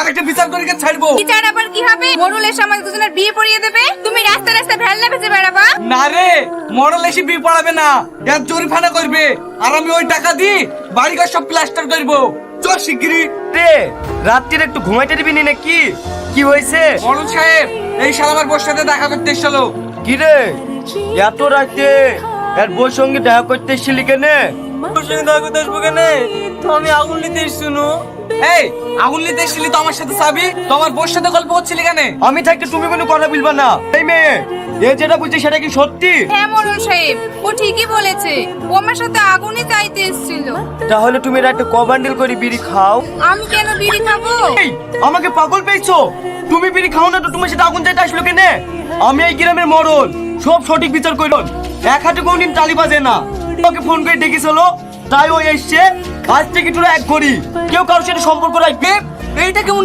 একটা বিচার করে ছাড়বো। বিচার আবার কি হবে? মোড়ল এসে আমাদের দুজনের বিয়ে পড়িয়ে দেবে, তুমি রাস্তা রাস্তা ভ্যালনা বেচে বেড়াবা। না রে, মডেল এসে বিয়ে পড়াবে না, এক জরিমানা করবে, আর আমি ওই টাকা দি বাড়িঘর সব প্লাস্টার করবো। চল শিগগিরই। রে রাত্রির একটু ঘুমাইতে দিবি নি নাকি? কি হয়েছে? মডেল সাহেব, এই শালা আমার বউর সাথে দেখা করতে এসেছিল। কি রে এত রাতে এর বউর সঙ্গে দেখা করতে এসেছিলি কেনে? ওর সঙ্গে দেখা করতে আসবো কেন? আমি আগুন নিতে এসেছিনু। এই আগুন নিতে এসেছিলি তো আমার সাথে চাবি, তো আমার বউর সাথে গল্প করছিলি কেন? আমি থাকতে তুমি কোনো কথা বলবা না। এই মেয়ে, এ যেটা বলছে সেটা কি সত্যি? হ্যাঁ মোড়ল সাহেব, ও ঠিকই বলেছে, ও আমার সাথে আগুনই চাইতে এসেছিল। তাহলে তুমি রাতে ক বান্ডিল করে বিড়ি খাও? আমি কেন বিড়ি খাবো? এই আমাকে পাগল পেয়েছো? তুমি বিড়ি খাও না তো তোমার সাথে আগুন চাইতে আসলো কেনে? আমি এই গ্রামের মরল, সব সঠিক বিচার করল। এক হাতে কোনদিন তালি বাজে না। ওকে ফোন করে ডেকেছিল, তাই ও এসছে। আজ থেকে তোরা এক করি, কেউ কারোর সাথে সম্পর্ক রাখবে? এইটা কেমন